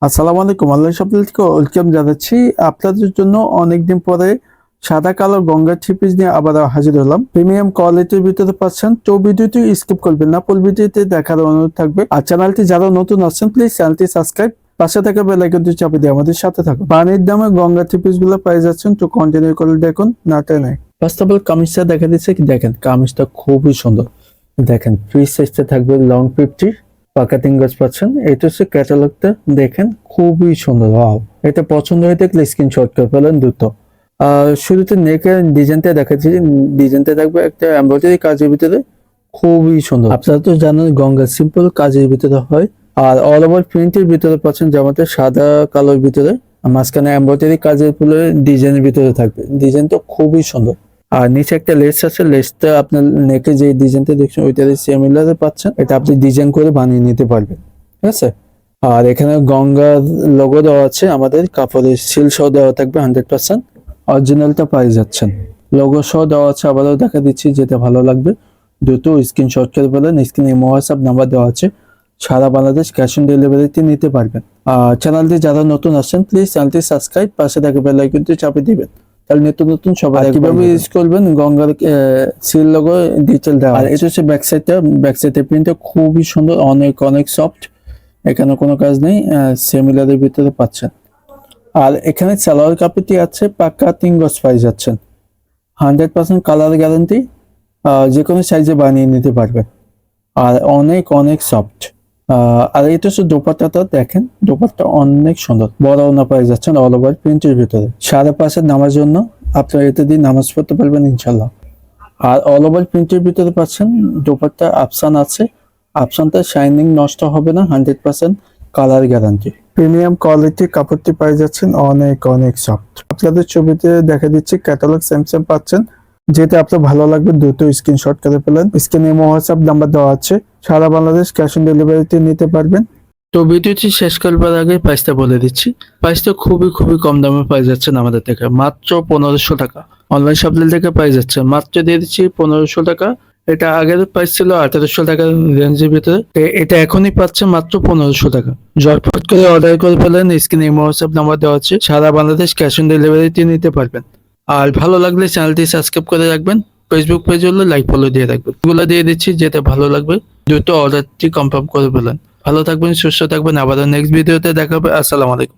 আসসালামু আলাইকুম, আল্লাহ সকলকে ওয়েলকাম জানাচ্ছি। আপনাদের জন্য অনেকদিন পরে সাদা কালো গঙ্গা থ্রি পিস নিয়ে আবার হাজির হলাম। প্রিমিয়াম কোয়ালিটির ভিতরে পাচ্ছেন, তো ভিডিওটি স্কিপ করবেন না, ফুল ভিডিওতে দেখার অনুরোধ থাকবে। আর চ্যানেলটি যারা নতুন আছেন প্লিজ চ্যানেলটি সাবস্ক্রাইব, পাশে থাকা বেল আইকনটি চাপে দিয়ে আমাদের সাথে থাকুন। পানির দামে গঙ্গা থ্রি পিস গুলো পেয়ে যাচ্ছেন, তো কন্টিনিউ করে দেখুন, না টেনে। ফার্স্ট অফ অল কামিজটা দেখা দিচ্ছে, কি দেখেন কামিজটা খুবই সুন্দর। দেখেন ফ্রি সাইজটা থাকবে লং 50, পাকা 3 গজ পাচ্ছেন। এটা হচ্ছে ক্যাটালগটা, দেখেন খুবই সুন্দর। ওয়াও, এটা পছন্দ হয়ে থাকলে স্ক্রিনশট করে ফেলেন দ্রুত। শুরুতে নেকের ডিজাইনটা দেখাচ্ছি, ডিজাইনটা থাকবে একটা এমব্রয়ডারি কাজের ভিতরে, খুবই সুন্দর। আপনারা তো জানেন গঙ্গা সিম্পল কাজের ভিতরে হয়, আর অল ওভার প্রিন্টের ভিতরে পাচ্ছেন, যেমনটা সাদা কালোর ভিতরে মাঝখানে এমব্রয়ডারি কাজের ফুলের ডিজাইনের ভিতরে থাকবে। ডিজাইনটা খুবই সুন্দর। আর নিচে একটা লেস আছে, লেসটা আপনার নেকে যে ডিজাইনটা দেখছেন ওইটার সিমিলার পাচ্ছেন। এটা আপনি ডিজাইন করে বানিয়ে নিতে পারবেন, ঠিক আছে। আর এখানে গঙ্গার লোগো দেওয়া আছে, আমাদের কাপড়ের সিল সহ দেওয়া থাকবে 100%। অরিজিনালটা পাই যাচ্ছেন, লোগো সহ দেওয়া আছে। আবারও দেখা দিচ্ছি, যেটা ভালো লাগবে দ্রুত স্ক্রিনশট করে ফেলেন। স্ক্রিনে হোয়াটসঅ্যাপ নাম্বার দেওয়া আছে, সারা বাংলাদেশ ক্যাশ অন ডেলিভারিতে নিতে পারবেন। আর চ্যানেলটি যারা নতুন আসছেন প্লিজ চ্যানেলটি সাবস্ক্রাইব, পাশে থাকা বেল আইকনটি চাপে দিবেন, তাহলে নতুন নতুন সবাই কিভাবে ইউজ করবেন গঙ্গার সিল লোগো ডিটেল দেওয়া। আর এটা হচ্ছে ব্যাক সাইডের প্রিন্টটা খুবই সুন্দর, অনেক অনেক সফট। এখানে কোনো কাজ নেই, সিমিলারের ভিতরে পাচ্ছেন। আর এখানে সালোয়ার কাপড়টি আছে পাক্কা 3 গজ পাই যাচ্ছেন, 100% কালার গ্যারান্টি, যে কোনো সাইজে বানিয়ে নিতে পারবেন। আর অনেক অনেক সফট। আর এটা হচ্ছে দোপাট্টাটা, দেখেন দোপাট্টা অনেক সুন্দর, বড় না পাই যাচ্ছেন অল ওভার প্রিন্টের ভিতরে। 5:30 নামার জন্য আপনারা এতে দিয়ে নামাজ পড়তে পারবেন ইনশাল্লাহ। আর অল ওভার প্রিন্টের ভিতরে পাচ্ছেন দোপাট্টা আফসান আছে, আফসানটা শাইনিং নষ্ট হবে না, 100% কালার গ্যারান্টি। প্রিমিয়াম কোয়ালিটির কাপড়টি পাই যাচ্ছেন, অনেক অনেক সফট। আপনাদের ছবিতে দেখা দিচ্ছে ক্যাটালগ সেম পাচ্ছেন, যেটা আপনার ভালো লাগবে দ্রুত স্ক্রিনশট করে ফেলেন। স্ক্রিনে হোয়াটসঅ্যাপ নাম্বার দেওয়া আছে, সারা বাংলাদেশ ক্যাশ অন ডেলিভারিতে নিতে পারবেন। তো ভিডিওটি শেষ করবার আগে প্রাইসটা বলে দিচ্ছি। প্রাইসটা খুবই খুবই কম দামে পাই যাচ্ছেন আমাদের থেকে, মাত্র 1500 টাকা। অনলাইন শপিং থেকে পাই যাচ্ছে মাত্র দিয়ে দিচ্ছি 1500 টাকা। এটা আগের প্রাইস ছিল 1800 টাকার রেঞ্জের ভিতরে, এটা এখনই পাচ্ছে মাত্র 1500 টাকা। ঝটপট করে অর্ডার করে ফেলেন, স্ক্রিনে হোয়াটসঅ্যাপ নাম্বার দেওয়া আছে, সারা বাংলাদেশ ক্যাশ অন ডেলিভারিতে নিতে পারবেন। আর ভালো লাগলে চ্যানেলটি সাবস্ক্রাইব করে রাখবেন, ফেসবুক পেজ হলে লাইক ফলো দিয়ে রাখবেন। এগুলো দিয়ে দিচ্ছি, যেটা ভালো লাগবে দ্রুত অর্ডারটি কনফার্ম করে ফেলেন। ভালো থাকবেন, সুস্থ থাকবেন, আবার নেক্সট ভিডিওতে দেখা হবে। আসসালামু আলাইকুম।